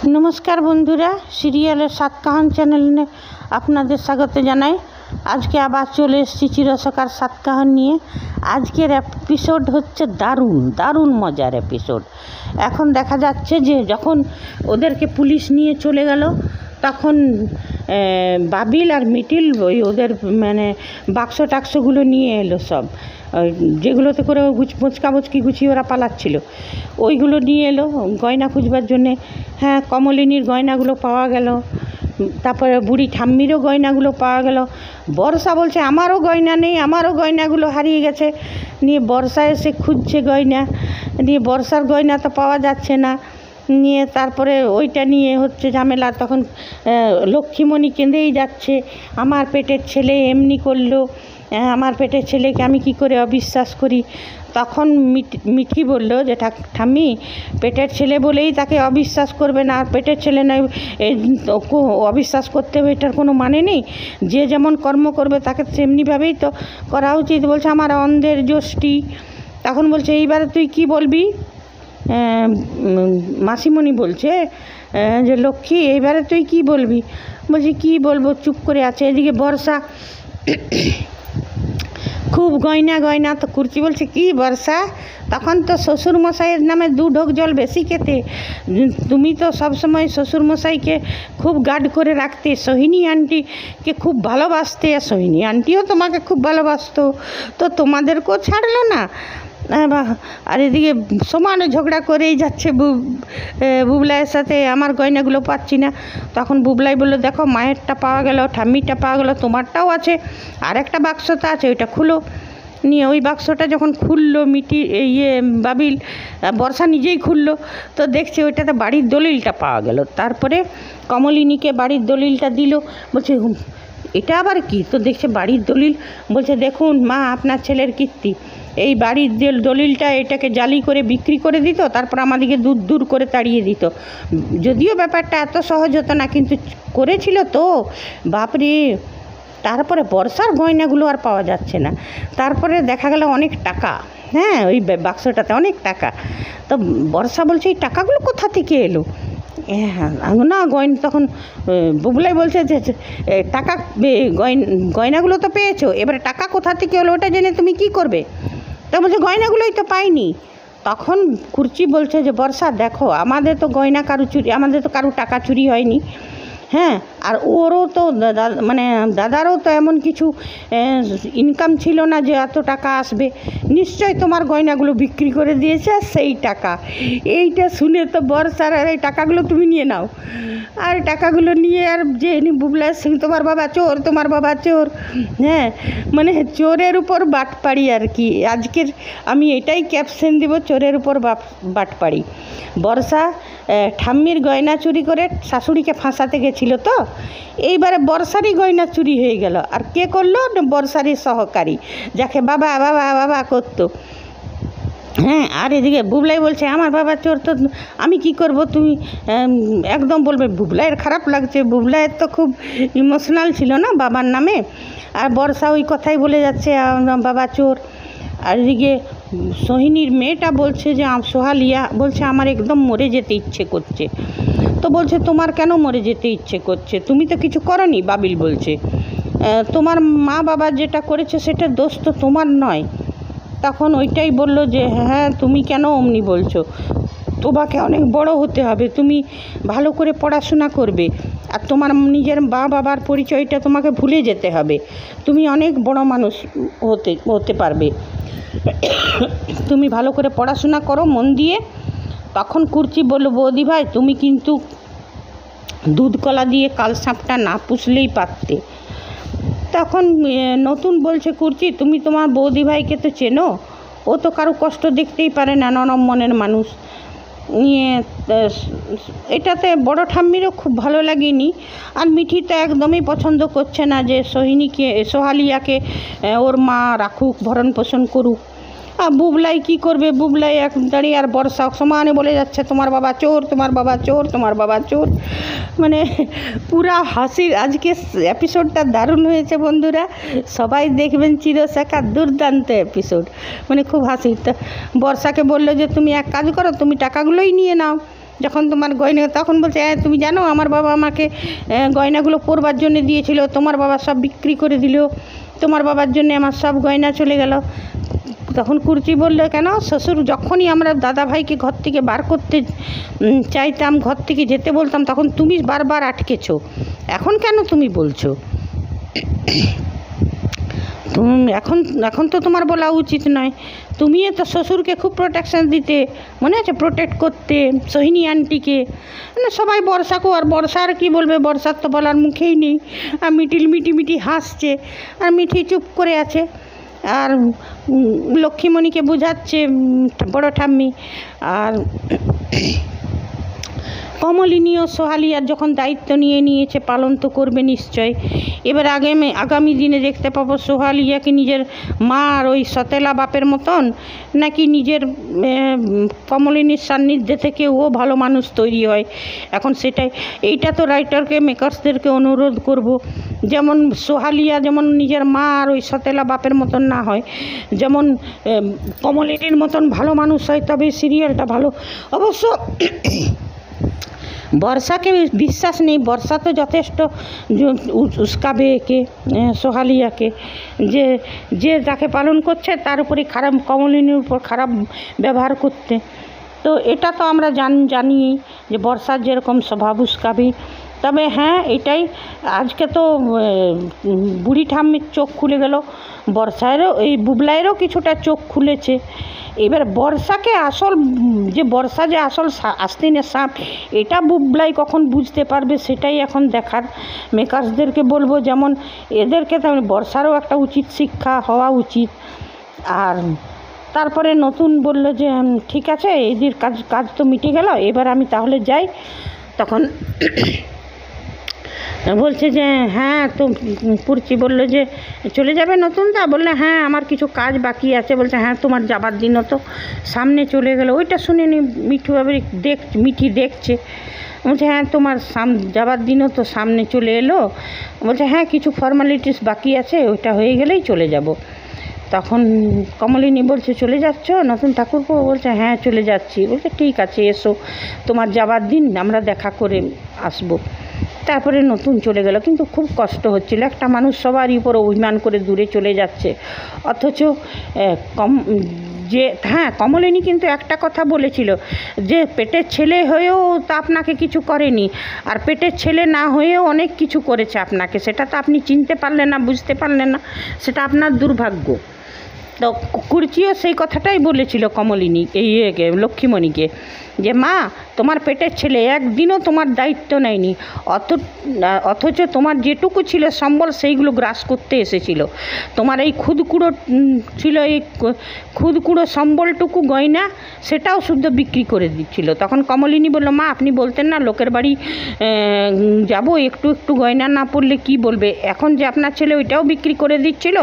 नमस्कार बंधुरा सिरियालेर सातकाहान चैनेले आपनादेर स्वागत जानाई। आज के आबार चले एसेछि चिरसखार सातकाहान निये। आजकेर एपिसोड होच्छे दारुण दारुण मजार एपिसोड। एखन देखा जाच्छे जे जखन ओदेरके पुलिश निये चले गेल तखन बाबिल और मिटिल ओई ओदेर माने बाक्स टाक्सगुलो निये एलो सब जेगुलोते करे मुचका मुचकी गुछिয়ে ওরা পালাচ্ছিল ওইগুলো নিয়ে এলো গয়না খুঁজবার জন্যে। হ্যাঁ, কমলিনীর গয়নাগুলো পাওয়া গেল, তারপরে বুড়ি ঠাম্মিরও গয়নাগুলো পাওয়া গেল। বর্ষা বলছে আমারও গয়না নেই, আমারও গয়নাগুলো হারিয়ে গেছে। নিয়ে বর্ষা এসে খুঁজছে গয়না, নিয়ে বর্ষার গয়না তো পাওয়া যাচ্ছে না। নিয়ে তারপরে ওইটা নিয়ে হচ্ছে ঝামেলা। তখন লক্ষ্মীমণি কেঁদেই যাচ্ছে, আমার পেটের ছেলে এমনি করলো, আমার পেটের ছেলেকে আমি কি করে অবিশ্বাস করি। তখন মিঠি বলল যে ঠাম্মি পেটের ছেলে বলেই তাকে অবিশ্বাস করবে না, আর পেটের ছেলে নয় অবিশ্বাস করতে হবে এটার কোনো মানে নেই। যে যেমন কর্ম করবে তাকে তেমনিভাবেই তো করা উচিত। বলছে আমার অন্ধের যষ্টি। তখন বলছে এইবারে তুই কি বলবি। মাসিমণি বলছে যে লক্ষ্মী এইবারে তুই কি বলবি। বলছি কি বলবো, চুপ করে আছে। এদিকে বর্ষা খুব গয়না গয়না। তো কুর্চি বলছে কি বর্ষা, তখন তো শ্বশুরমশাইয়ের নামে 2 ঢোক জল বেশি খেতে। তুমি তো সবসময় শ্বশুরমশাইকে খুব গার্ড করে রাখতে, সোহিনী আন্টিকে খুব ভালোবাসতে, আর সোহিনী আন্টিও তোমাকে খুব ভালোবাসতো, তো তোমাদেরকেও ছাড়লো না। আর এদিকে সমানে ঝগড়া করেই যাচ্ছে বুবলাইয়ের সাথে, আমার গয়নাগুলো পাচ্ছি না। তখন বুবলাই বললো দেখো মায়েরটা পাওয়া গেল, ঠাম্মিটা পাওয়া গেল, তোমারটাও আছে, আর একটা বাক্সটা আছে, ওইটা খুলো। নিয়ে ওই বাক্সটা যখন খুললো বাবিল, বর্ষা নিজেই খুললো, তো দেখছে ওইটাতে বাড়ির দলিলটা পাওয়া গেল। তারপরে কমলিনীকে বাড়ির দলিলটা দিল। বলছে এটা আবার কি, তো দেখছে বাড়ির দলিল। বলছে দেখুন মা, আপনার ছেলের কীর্তি, এই বাড়ির দলিলটা এটাকে জালি করে বিক্রি করে দিত, তারপর আমাদেরকে দূর দূর করে তাড়িয়ে দিত। যদিও ব্যাপারটা এত সহজ হতো না, কিন্তু করেছিল তো, বাপরে। তারপরে বর্ষার গয়নাগুলো আর পাওয়া যাচ্ছে না। তারপরে দেখা গেল অনেক টাকা, হ্যাঁ ওই বাক্সটাতে অনেক টাকা। তো বর্ষা বলছে এই টাকাগুলো কোথা থেকে এলো। হ্যাঁ না গয়না, তখন বুবলাই বলছে যে টাকা গয়নাগুলো তো পেয়েছো, এবারে টাকা কোথা থেকে এলো ওটা জেনে তুমি কি করবে। তো বলছে গয়নাগুলোই তো পাইনি। তখন কুর্চি বলছে যে বর্ষা দেখো, আমাদের তো গয়না কারু চুরি, আমাদের তো কারু টাকা চুরি হয়নি। হ্যাঁ, আর ওরও তো মানে দাদারও তো এমন কিছু ইনকাম ছিল না যে এত টাকা আসবে। নিশ্চয়ই তোমার গয়নাগুলো বিক্রি করে দিয়েছে আর সেই টাকা। এইটা শুনে তো বর্ষার আর এই টাকাগুলো তুমি নিয়ে নাও, আর টাকাগুলো নিয়ে আর যে বুবলা সিং তোমার বাবা চোর, তোমার বাবা চোর। হ্যাঁ, মানে চোরের উপর বাটপাড়ি আর কি। আজকের আমি এটাই ক্যাপশন দিব, চোরের উপর বাটপাড়ি। বর্ষা ঠাম্মির গয়না চুরি করে শাশুড়িকে ফাঁসাতে গেছিল, তো এইবারে বর্ষারই গয়না চুরি হয়ে গেল। আর কে করলো, বর্ষারই সহকারী, যাকে বাবা বাবা বাবা করতো। হ্যাঁ, আর এদিকে বুবলাই বলছে আমার বাবা চোর, তো আমি কি করব, তুমি একদম বলবে। বুবলাইয়ের খারাপ লাগছে, বুবলাইয়ের তো খুব ইমোশনাল ছিল না বাবার নামে। আর বর্ষা ওই কথাই বলে যাচ্ছে বাবা চোর। আর এদিকে সোহিনীর মেয়েটা বলছে যে সোহালিয়া বলছে আমার একদম মরে যেতে ইচ্ছে করছে। তো বলছে তোমার কেন মরে যেতে ইচ্ছে করছে, তুমি তো কিছু করনি। বাবিল বলছে তোমার মা বাবা যেটা করেছে সেটা দোষ তো তোমার নয়। তখন ওইটাই বলল যে হ্যাঁ তুমি কেন অমনি বলছো, তোমাকে অনেক বড় হতে হবে, তুমি ভালো করে পড়াশোনা করবে, আর তোমার নিজের মা বাবার পরিচয়টা তোমাকে ভুলে যেতে হবে, তুমি অনেক বড় মানুষ হতে পারবে, তুমি ভালো করে পড়াশোনা করো মন দিয়ে। তখন কুর্চি বলল বৌদি ভাই তুমি কিন্তু দুধ কলা দিয়ে কাল সাপটা না পুষলেই পারতে। তখন নতুন বলছে কুর্চি তুমি তোমার বৌদি ভাইকে তো চেনো, ও তো কারো কষ্ট দেখতেই পারে না, নরম মনের মানুষ। নিয়ে এটাতে বড় ঠাম্মিরও খুব ভালো লাগেনি। আর মিঠি তো একদমই পছন্দ করছে না যে সোহালিয়াকে ওর মা রাখুক, ভরণ পোষণ করুক। আর বুবলাই কী করবে, বুবলাই এক দাঁড়িয়ে আর বর্ষা সমানে বলে যাচ্ছে তোমার বাবা চোর, তোমার বাবা চোর, তোমার বাবা চোর। মানে পুরা হাসির আজকে এপিসোডটা দারুণ হয়েছে বন্ধুরা, সবাই দেখবেন চিরসখার দুর্দান্ত এপিসোড, মানে খুব হাসির। তা বর্ষাকে বললো যে তুমি এক কাজ করো, তুমি টাকাগুলোই নিয়ে নাও, যখন তোমার গয়না, তখন বলছে হ্যাঁ তুমি জানো আমার বাবা আমাকে গয়নাগুলো পরবার জন্য দিয়েছিল, তোমার বাবা সব বিক্রি করে দিল, তোমার বাবার জন্য আমার সব গয়না চলে গেল। তখন কুর্চি বলল কেন, শ্বশুর যখনই আমরা দাদা ভাইকে ঘর থেকে বার করতে চাইতাম, ঘর থেকে যেতে বলতাম, তখন তুমি বারবার আটকেছো, এখন কেন তুমি বলছো? এখন এখন তো তোমার বলা উচিত নয়। তুমিও তো শ্বশুরকে খুব প্রোটেকশন দিতে, মনে আছে, প্রোটেক্ট করতে সোহিনী আন্টিকে। মানে সবাই বর্ষাকেও, আর বর্ষা আর কী বলবে, বর্ষার তো বলার মুখেই নেই। আর মিটি হাসছে, আর মিঠি চুপ করে আছে। আর লক্ষ্মীমণিকে বোঝাচ্ছে বড় ঠাম্মি। আর কমলিনী ও সোহালিয়ার যখন দায়িত্ব নিয়ে নিয়েছে, পালন তো করবে নিশ্চয়। এবার আগামী দিনে দেখতে পাবো সোহালিয়াকে নিজের মা আর ওই সতেলা বাপের মতন, নাকি নিজের কমলিনীর সান্নিধ্যে থেকে ও ভালো মানুষ তৈরি হয়। এখন সেটাই, এইটা তো রাইটারকে, মেকার্সদেরকে অনুরোধ করব, যেমন সোহালিয়া যেমন নিজের মা আর ওই সতেলা বাপের মতন না হয়, যেমন কমলিনীর মতন ভালো মানুষ হয়, তবে সিরিয়ালটা ভালো। অবশ্য বর্ষাকে বিশ্বাস নেই, বর্ষা তো যথেষ্ট উস্কাবে একে, সোহালিয়াকে, যে যাকে পালন করছে তার উপরে খারাপ, কমলিনীর উপর খারাপ ব্যবহার করতে। তো এটা তো আমরা জানি যে বর্ষার যেরকম স্বভাব উস্কাবে। তবে হ্যাঁ, এটাই আজকে তো বুড়ি ঠাম্মির চোখ খুলে গেল, বর্ষায়েরও, এই বুবলাইয়েরও কিছুটা চোখ খুলেছে। এবার বর্ষাকে বর্ষা যে আসল আস্তিনের সাপ, এটা বুবলাই কখন বুঝতে পারবে, সেটাই এখন দেখার। মেকার্সদেরকে বলবো, যেমন এদেরকে তো বর্ষারও একটা উচিত শিক্ষা হওয়া উচিত। আর তারপরে নতুন বললো যে ঠিক আছে, এদের কাজ তো মিটে গেল, এবার আমি তাহলে যাই। তখন বলছে যে হ্যাঁ, তো পুরচি বললো যে চলে যাবে নতুনদা? বললে হ্যাঁ, আমার কিছু কাজ বাকি আছে। বলছে হ্যাঁ, তোমার যাবার দিনও তো সামনে চলে গেলো। ওইটা শুনে নি মিঠি দেখছে। বলছে হ্যাঁ, তোমার যাবার দিনও তো সামনে চলে এলো। বলছে হ্যাঁ, কিছু ফর্মালিটিস বাকি আছে, ওইটা হয়ে গেলেই চলে যাব। তখন কমলিনী বলছে চলে যাচ্ছ নতুন ঠাকুরপো? বলছে হ্যাঁ, চলে যাচ্ছি। বলছে ঠিক আছে, এসো, তোমার যাবার দিন আমরা দেখা করে আসবো। তারপরে নতুন চলে গেল, কিন্তু খুব কষ্ট হচ্ছিল। একটা মানুষ সবারই উপর অভিমান করে দূরে চলে যাচ্ছে, অথচ হ্যাঁ, কমলিনী কিন্তু একটা কথা বলেছিল যে পেটের ছেলে হয়েও তা আপনাকে কিছু করেনি, আর পেটের ছেলে না হয়েও অনেক কিছু করেছে আপনাকে। সেটা তো আপনি চিনতে পারলেন না, বুঝতে পারলেন না, সেটা আপনার দুর্ভাগ্য। তো কুর্চিও সেই কথাটাই বলেছিল কমলিনী, লক্ষ্মীমণিকে, যে মা, তোমার পেটের ছেলে একদিনও তোমার দায়িত্ব নেয়নি, অথচ তোমার যেটুকু ছিল সম্বল সেইগুলো গ্রাস করতে এসেছিল। তোমার এই খুদকুড়ো ছিল, এই খুদকুড়ো সম্বলটুকু গয়না, সেটাও শুদ্ধ বিক্রি করে দিচ্ছিল। তখন কমলিনী বলল, মা আপনি বলতেন না লোকের বাড়ি যাব, একটু একটু গয়না না পড়লে কি বলবে? এখন যে আপনার ছেলে ওইটাও বিক্রি করে দিচ্ছিল,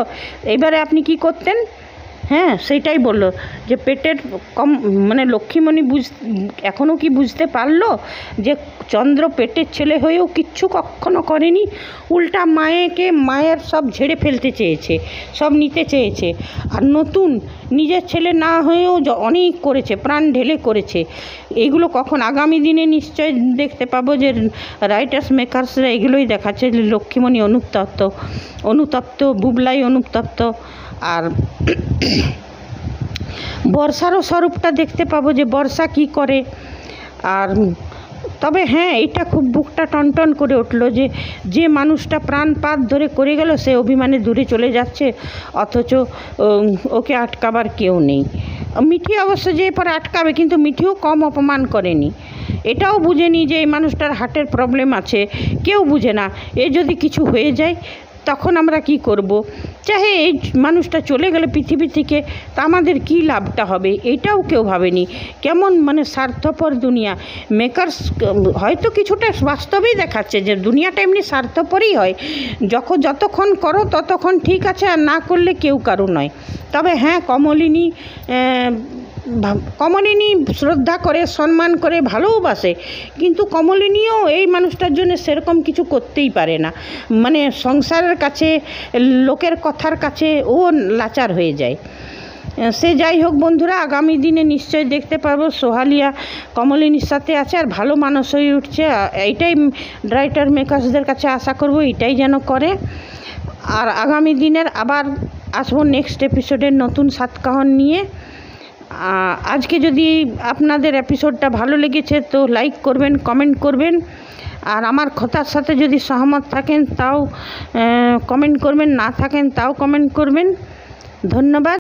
এবারে আপনি কি করতেন? হ্যাঁ, সেইটাই বললো যে পেটের মানে লক্ষ্মীমণি এখনও কি বুঝতে পারলো যে চন্দ্র পেটের ছেলে হয়েও কিচ্ছু কখনো করেনি, উল্টা মায়ের সব ঝেড়ে ফেলতে চেয়েছে, সব নিতে চেয়েছে। আর নতুন নিজের ছেলে না হয়েও অনেক করেছে, প্রাণ ঢেলে করেছে। এইগুলো কখন আগামী দিনে নিশ্চয় দেখতে পাবো যে রাইটার্স মেকার্সরা এগুলোই দেখাচ্ছে, যে লক্ষ্মীমণি অনুতপ্ত, বুবলাই অনুতপ্ত। আর বর্ষারও স্বরূপটা দেখতে পাবো যে বর্ষা কি করে। আর তবে হ্যাঁ, এটা খুব বুকটা টনটন করে উঠলো যে মানুষটা প্রাণপাত ধরে করে গেল, সে অভিমানে দূরে চলে যাচ্ছে, অথচ ওকে আটকাবার কেউ নেই। মিঠি অবশ্য যে পরে আটকাবে, কিন্তু মিঠিও কম অপমান করেনি। এটাও বুঝেনি যে এই মানুষটার হার্টের প্রবলেম আছে, কেউ বুঝে না। এ যদি কিছু হয়ে যায় তখন আমরা কি করব? চাহে এই মানুষটা চলে গেলে পৃথিবী থেকে, তা আমাদের কি লাভটা হবে, এটাও কেউ ভাবেনি। কেমন মানে স্বার্থপর দুনিয়া। মেকার্স হয়তো কিছুটা বাস্তবেই দেখাচ্ছে যে দুনিয়াটা এমনি স্বার্থপরই হয়, যতক্ষণ করো ততক্ষণ ঠিক আছে, আর না করলে কেউ কারো নয়। তবে হ্যাঁ, কমলিনী শ্রদ্ধা করে, সম্মান করে, ভালোবাসে, কিন্তু কমলিনীও এই মানুষটার জন্য সেরকম কিছু করতেই পারে না। মানে সংসারের কাছে, লোকের কথার কাছে ও লাচার হয়ে যায়। সে যাই হোক বন্ধুরা, আগামী দিনে নিশ্চয়ই দেখতে পারবো সোহালিয়া কমলিনীর সাথে আছে আর ভালো মানুষ হয়ে উঠছে। এইটাই রাইটার মেকার্সদের কাছে আশা করব, এটাই যেন করে। আর আগামী দিনের আবার আসবো নেক্সট এপিসোডের নতুন সাতকাহন নিয়ে। আজকে যদি আপনাদের এপিসোডটা ভালো লেগেছে তো লাইক করবেন, কমেন্ট করবেন, আর আমার কথার সাথে যদি সহমত থাকেন তাও কমেন্ট করবেন, না থাকেন তাও কমেন্ট করবেন। ধন্যবাদ।